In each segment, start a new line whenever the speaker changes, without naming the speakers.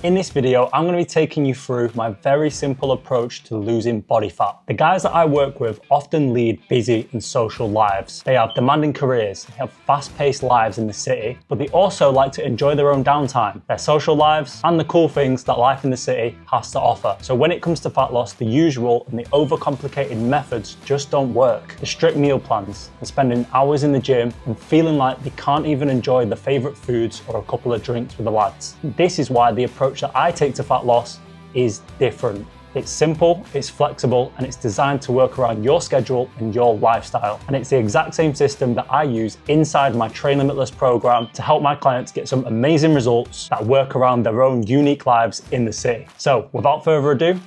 In this video, I'm going to be taking you through my very simple approach to losing body fat. The guys that I work with often lead busy and social lives. They have demanding careers, they have fast-paced lives in the city, but they also like to enjoy their own downtime, their social lives, and the cool things that life in the city has to offer. So when it comes to fat loss, the usual and the overcomplicated methods just don't work. The strict meal plans, and spending hours in the gym and feeling like they can't even enjoy the favorite foods or a couple of drinks with the lads. This is why the approach that I take to fat loss is different. It's simple, it's flexible, and it's designed to work around your schedule and your lifestyle. And it's the exact same system that I use inside my Train Limitless program to help my clients get some amazing results that work around their own unique lives in the city. So without further ado,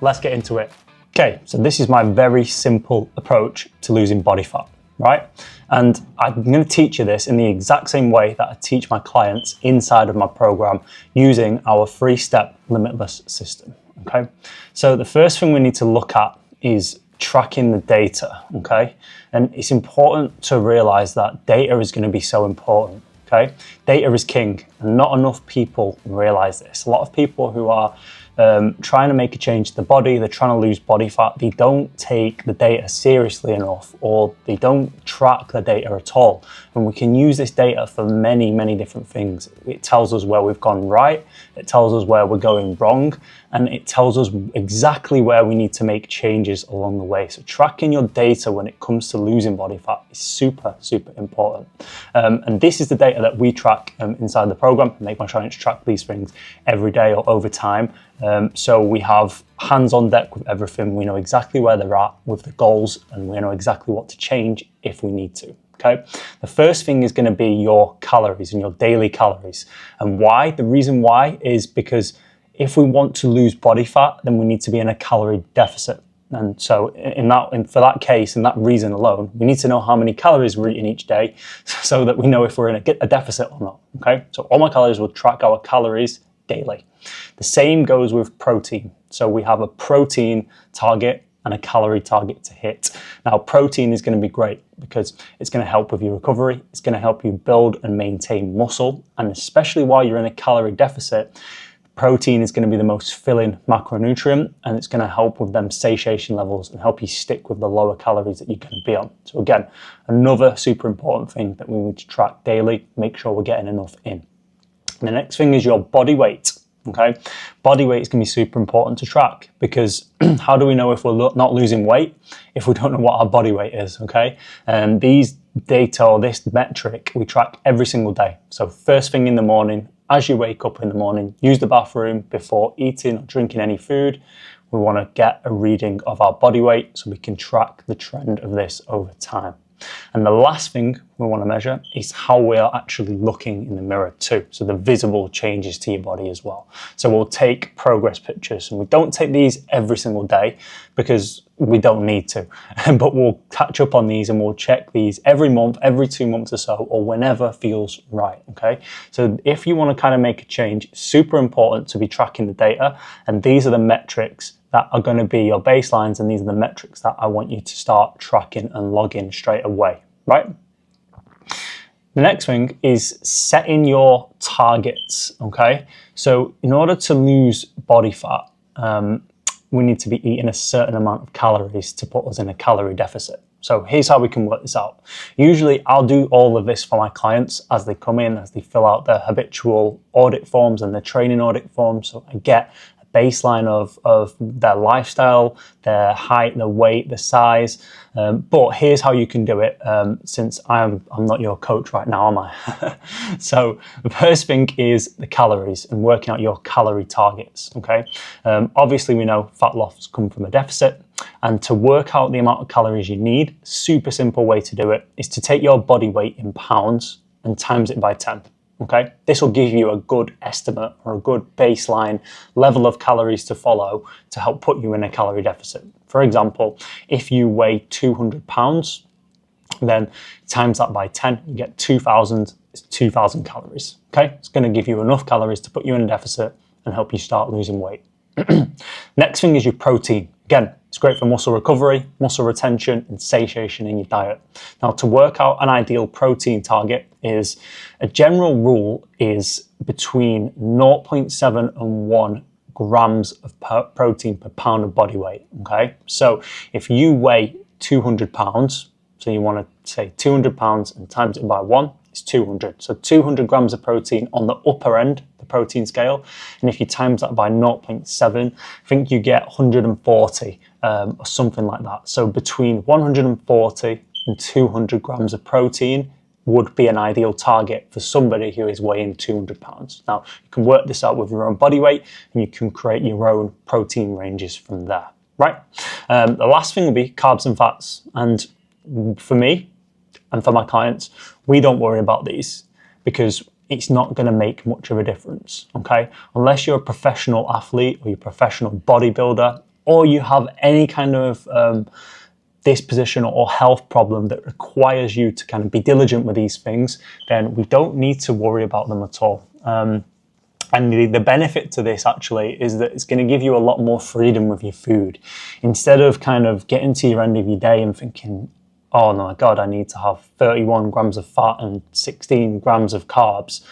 let's get into it. Okay, so this is my very simple approach to losing body fat, right? And I'm going to teach you this in the exact same way that I teach my clients inside of my program using our 3-step Limitless system, okay? So the first thing we need to look at is tracking the data, okay? And it's important to realize that data is going to be so important, okay? Data is king, and not enough people realize this. A lot of people who are trying to make a change to the body, they're trying to lose body fat, they don't take the data seriously enough, or they don't track the data at all. And we can use this data for many, many different things. It tells us where we've gone right, it tells us where we're going wrong, and it tells us exactly where we need to make changes along the way. So tracking your data when it comes to losing body fat is super, super important. And this is the data that we track inside the program. I make my clients track these things every day or over time. So we have hands on deck with everything. We know exactly where they're at with the goals, and we know exactly what to change if we need to. Okay. The first thing is going to be your calories and your daily calories. And why? The reason why is because if we want to lose body fat, then we need to be in a calorie deficit. And so for that case, and that reason alone, we need to know how many calories we're eating each day so that we know if we're in a deficit or not. Okay. So all my calories will track our calories daily. The same goes with protein. So we have a protein target and a calorie target to hit. Now, protein is going to be great because it's going to help with your recovery. It's going to help you build and maintain muscle. And especially while you're in a calorie deficit, protein is going to be the most filling macronutrient, and it's going to help with them satiation levels and help you stick with the lower calories that you're going to be on. So again, another super important thing that we need to track daily, make sure we're getting enough in. And the next thing is your body weight. Okay, body weight is going to be super important to track because how do we know if we're not losing weight if we don't know what our body weight is? Okay, and these data or this metric we track every single day. So first thing in the morning, as you wake up in the morning, use the bathroom before eating or drinking any food. We want to get a reading of our body weight so we can track the trend of this over time. And the last thing we want to measure is how we are actually looking in the mirror too. So the visible changes to your body as well. So we'll take progress pictures, and we don't take these every single day because we don't need to, but we'll catch up on these and we'll check these every month, every 2 months or so, or whenever feels right. Okay. So if you want to kind of make a change, it's super important to be tracking the data. And these are the metrics that are going to be your baselines, and these are the metrics that I want you to start tracking and logging straight away, right? The next thing is setting your targets, okay? So in order to lose body fat, we need to be eating a certain amount of calories to put us in a calorie deficit. So here's how we can work this out. Usually I'll do all of this for my clients as they come in, as they fill out their habitual audit forms and their training audit forms. So I get baseline of their lifestyle, their height, their weight, the size. But here's how you can do it, since I'm not your coach right now, am I? So the first thing is the calories and working out your calorie targets, okay? Obviously we know fat loss comes from a deficit, and to work out the amount of calories you need, super simple way to do it is to take your body weight in pounds and times it by 10. Okay, this will give you a good estimate or a good baseline level of calories to follow to help put you in a calorie deficit. For example, if you weigh 200 pounds, then times that by 10, you get 2,000, it's 2,000 calories. Okay, it's going to give you enough calories to put you in a deficit and help you start losing weight. Next thing is your protein. Again, it's great for muscle recovery, muscle retention, and satiation in your diet. Now, to work out an ideal protein target is, a general rule is between 0.7 and 1 grams of protein per pound of body weight, okay? So if you weigh 200 pounds, so you want to say 200 pounds and times it by 1, it's 200. So 200 grams of protein on the upper end, the protein scale. And if you times that by 0.7, I think you get 140 or something like that. So between 140 and 200 grams of protein would be an ideal target for somebody who is weighing 200 pounds. Now, you can work this out with your own body weight and you can create your own protein ranges from there, right? The last thing will be carbs and fats. And for me and for my clients, we don't worry about these because it's not going to make much of a difference, okay? Unless you're a professional athlete or you're a professional bodybuilder or you have any kind of disposition or health problem that requires you to kind of be diligent with these things, then we don't need to worry about them at all. And the benefit to this actually is that it's going to give you a lot more freedom with your food. Instead of kind of getting to your end of your day and thinking, oh my God, I need to have 31 grams of fat and 16 grams of carbs.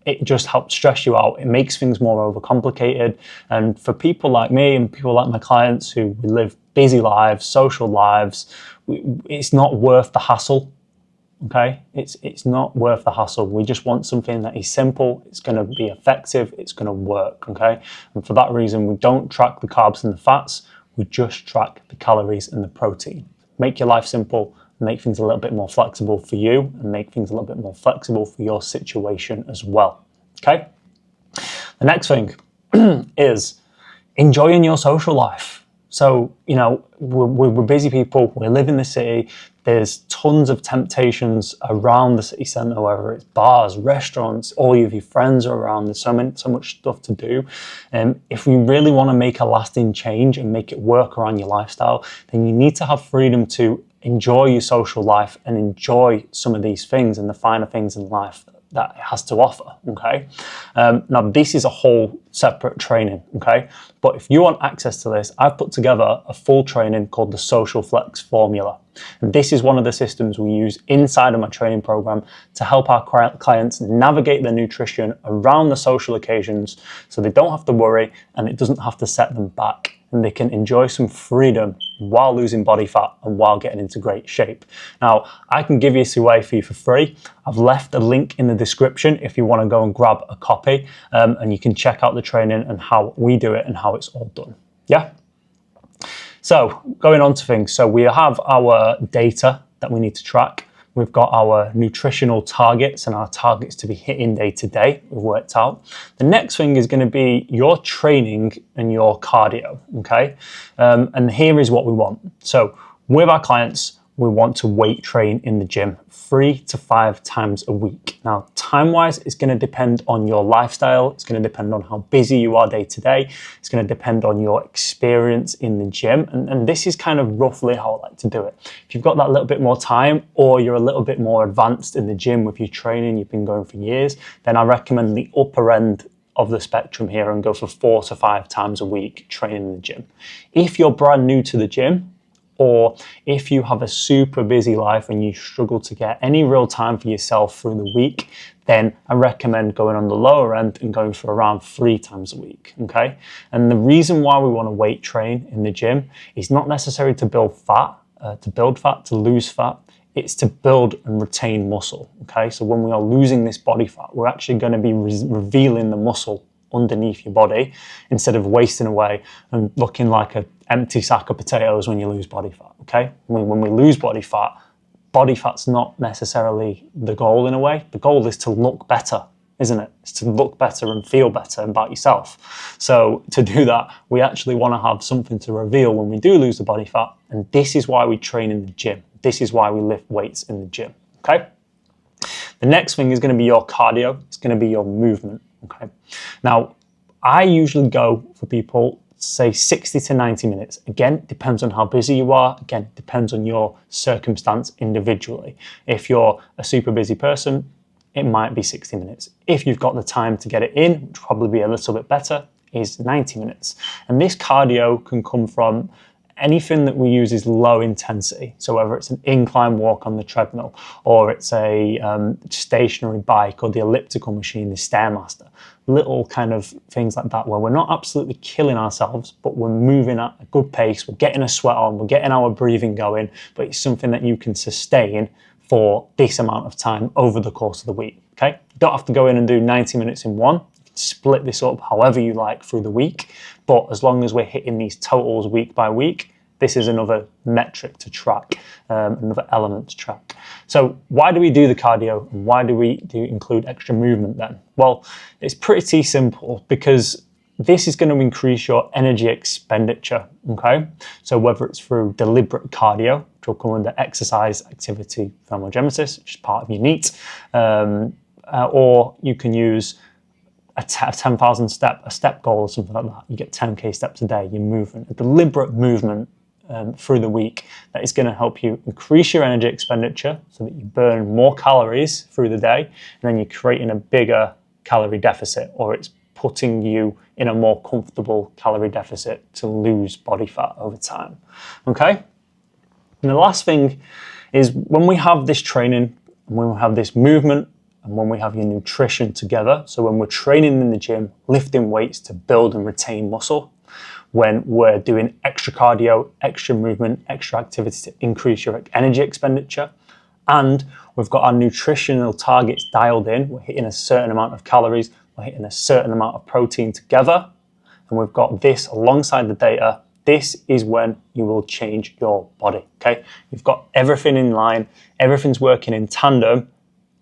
It just helps stress you out. It makes things more overcomplicated. And for people like me and people like my clients who live busy lives, social lives, it's not worth the hassle. Okay, it's not worth the hassle. We just want something that is simple, it's going to be effective, it's going to work. Okay, and for that reason, we don't track the carbs and the fats, we just track the calories and the protein. Make your life simple, make things a little bit more flexible for you, and make things a little bit more flexible for your situation as well. Okay, the next thing is enjoying your social life. So, you know, we're busy people, we live in the city, there's tons of temptations around the city centre, whether it's bars, restaurants, all of your friends are around, there's so much stuff to do. And if you really want to make a lasting change and make it work around your lifestyle, then you need to have freedom to enjoy your social life and enjoy some of these things and the finer things in life that it has to offer, okay? Now, this is a whole separate training, okay? But if you want access to this, I've put together a full training called the Social Flex Formula. And this is one of the systems we use inside of my training program to help our clients navigate their nutrition around the social occasions so they don't have to worry and it doesn't have to set them back. And they can enjoy some freedom while losing body fat and while getting into great shape. Now, I can give this away for you for free. I've left a link in the description if you want to go and grab a copy, and you can check out the training and how we do it and how it's all done. Yeah? So, going on to things. So we have our data that we need to track. We've got our nutritional targets and our targets to be hitting day to day. We've worked out. The next thing is going to be your training and your cardio, okay? And here is what we want. So with our clients, we want to weight train in the gym 3 to 5 times a week. Now, time-wise, it's going to depend on your lifestyle. It's going to depend on how busy you are day to day. It's going to depend on your experience in the gym. And this is kind of roughly how I like to do it. If you've got that little bit more time or you're a little bit more advanced in the gym with your training, you've been going for years, then I recommend the upper end of the spectrum here and go for 4 to 5 times a week training in the gym. If you're brand new to the gym, or if you have a super busy life and you struggle to get any real time for yourself through the week, then I recommend going on the lower end and going for around 3 times a week, okay? And the reason why we want to weight train in the gym is not necessarily to build fat, to lose fat. It's to build and retain muscle, okay? So when we are losing this body fat, we're actually going to be revealing the muscle underneath your body instead of wasting away and looking like an empty sack of potatoes when you lose body fat, okay? When we lose body fat's not necessarily the goal in a way. The goal is to look better, isn't it? It's to look better and feel better about yourself. So to do that, we actually want to have something to reveal when we do lose the body fat, and this is why we train in the gym. This is why we lift weights in the gym, okay? The next thing is going to be your cardio. It's going to be your movement, okay? Now, I usually go for people, say 60 to 90 minutes. Again, depends on how busy you are. Again, depends on your circumstance individually. If you're a super busy person, it might be 60 minutes. If you've got the time to get it in, which will probably be a little bit better, is 90 minutes. And this cardio can come from anything that we use is low intensity. So whether it's an incline walk on the treadmill, or it's a stationary bike, or the elliptical machine, the Stairmaster, little kind of things like that, where we're not absolutely killing ourselves, but we're moving at a good pace, we're getting a sweat on, we're getting our breathing going, but it's something that you can sustain for this amount of time over the course of the week, okay? You don't have to go in and do 90 minutes in one. Split this up however you like through the week, but as long as we're hitting these totals week by week, this is another metric to track, another element to track. So why do we do the cardio, and why do we include extra movement then? Well, it's pretty simple, because this is going to increase your energy expenditure, okay? So whether it's through deliberate cardio, which will come under exercise activity thermogenesis, which is part of your NEAT, or you can use a 10,000 step goal or something like that. You get 10k steps a day, you're moving, a deliberate movement through the week that is going to help you increase your energy expenditure so that you burn more calories through the day, and then you're creating a bigger calorie deficit, or it's putting you in a more comfortable calorie deficit to lose body fat over time, okay? And the last thing is, when we have this training, and when we have this movement, and when we have your nutrition together, so when we're training in the gym, lifting weights to build and retain muscle, when we're doing extra cardio, extra movement, extra activity to increase your energy expenditure, and we've got our nutritional targets dialed in, we're hitting a certain amount of calories, we're hitting a certain amount of protein together, and we've got this alongside the data, this is when you will change your body, okay? You've got everything in line, everything's working in tandem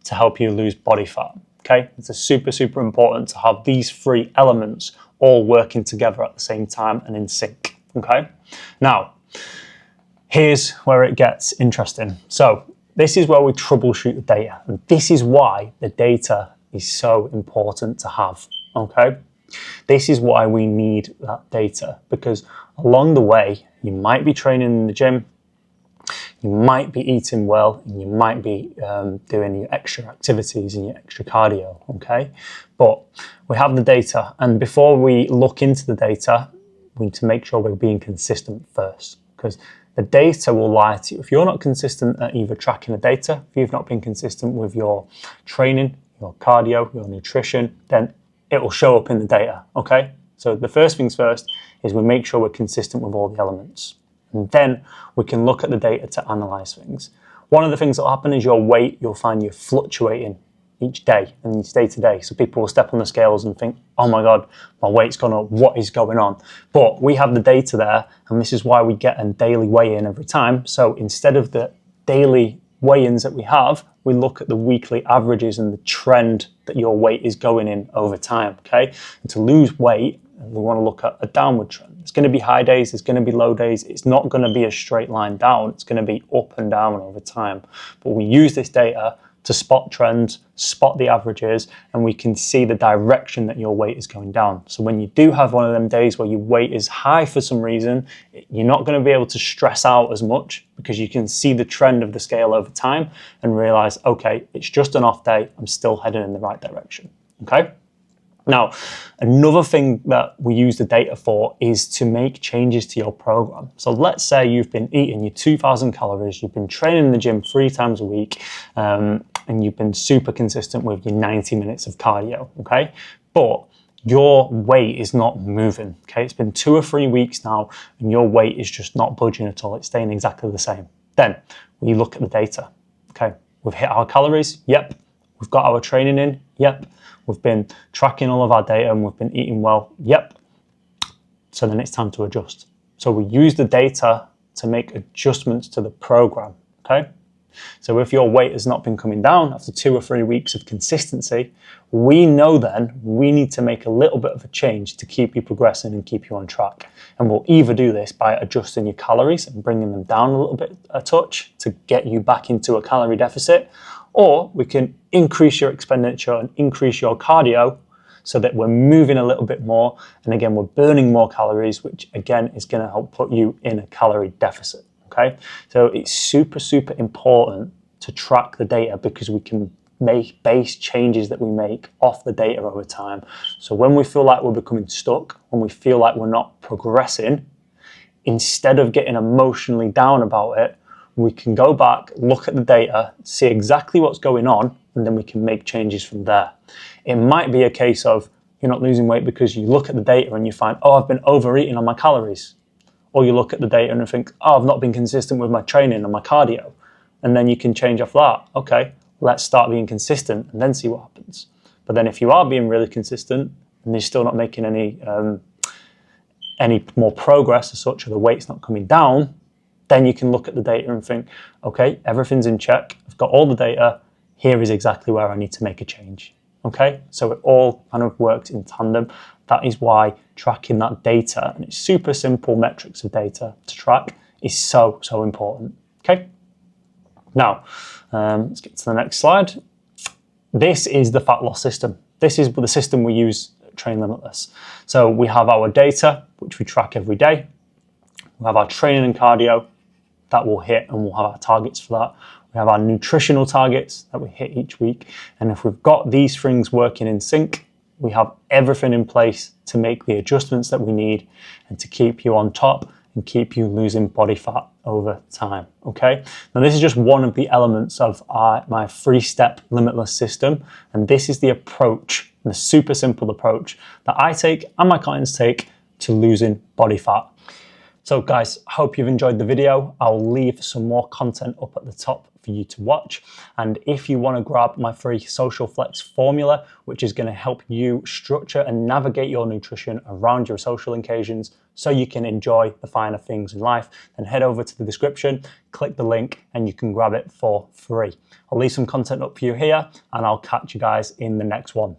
to help you lose body fat, okay? It's super important to have these three elements all working together at the same time and in sync, okay? Now, here's where it gets interesting. So this is where we troubleshoot the data, and this is why the data is so important to have, okay? This is why we need that data, because along the way, you might be training in the gym, you might be eating well, and you might be doing your extra activities and your extra cardio, okay? But we have the data, and before we look into the data, we need to make sure we're being consistent first, because the data will lie to you. If you're not consistent at either tracking the data, if you've not been consistent with your training, your cardio, your nutrition, then it will show up in the data, okay? So the first things first is we make sure we're consistent with all the elements. And then we can look at the data to analyze things. One of the things that will happen is your weight, you'll find you're fluctuating each day and each day to day. So people will step on the scales and think, oh my God, my weight's gone up, what is going on? But we have the data there, and this is why we get a daily weigh-in every time. So instead of the daily weigh-ins that we have, we look at the weekly averages and the trend that your weight is going in over time, okay? And to lose weight, we want to look at a downward trend. It's going to be high days, there's going to be low days. It's not going to be a straight line down. It's going to be up and down over time. But we use this data to spot trends, spot the averages, and we can see the direction that your weight is going down. So when you do have one of them days where your weight is high for some reason, you're not going to be able to stress out as much, because you can see the trend of the scale over time and realize, okay, it's just an off day, I'm still heading in the right direction, okay? Now, another thing that we use the data for is to make changes to your program. So let's say you've been eating your 2,000 calories, you've been training in the gym 3 times a week, and you've been super consistent with your 90 minutes of cardio, okay? But your weight is not moving, okay? It's been 2 or 3 weeks now, and your weight is just not budging at all. It's staying exactly the same. Then we look at the data, okay? We've hit our calories, yep. We've got our training in, yep. We've been tracking all of our data and we've been eating well, yep. So then it's time to adjust. So we use the data to make adjustments to the program, okay? So if your weight has not been coming down after 2 or 3 weeks of consistency, we know then we need to make a little bit of a change to keep you progressing and keep you on track. And we'll either do this by adjusting your calories and bringing them down a little bit, a touch, to get you back into a calorie deficit, or we can increase your expenditure and increase your cardio so that we're moving a little bit more. And again, we're burning more calories, which again is going to help put you in a calorie deficit. Okay. So it's super important to track the data, because we can base changes that we make off the data over time. So when we feel like we're becoming stuck, when we feel like we're not progressing, instead of getting emotionally down about it, we can go back, look at the data, see exactly what's going on, and then we can make changes from there. It might be a case of you're not losing weight because you look at the data and you find, oh, I've been overeating on my calories. Or you look at the data and think, oh, I've not been consistent with my training and my cardio. And then you can change off that. Okay, let's start being consistent and then see what happens. But then if you are being really consistent and you're still not making any more progress as such, or the weight's not coming down, then you can look at the data and think, okay, everything's in check. I've got all the data. Here is exactly where I need to make a change. Okay, so it all kind of works in tandem. That is why tracking that data, and it's super simple metrics of data to track, is so, so important. Okay, now let's get to the next slide. This is the fat loss system. This is the system we use at Train Limitless. So we have our data, which we track every day. We have our training and cardio that we'll hit, and we'll have our targets for that. We have our nutritional targets that we hit each week. And if we've got these things working in sync, we have everything in place to make the adjustments that we need and to keep you on top and keep you losing body fat over time, okay? Now this is just one of the elements of my 3-step Limitless system, and this is the approach, the super simple approach that I take and my clients take to losing body fat. So guys, I hope you've enjoyed the video. I'll leave some more content up at the top for you to watch. And if you want to grab my free Social Flex formula, which is going to help you structure and navigate your nutrition around your social occasions so you can enjoy the finer things in life, then head over to the description, click the link, and you can grab it for free. I'll leave some content up for you here, and I'll catch you guys in the next one.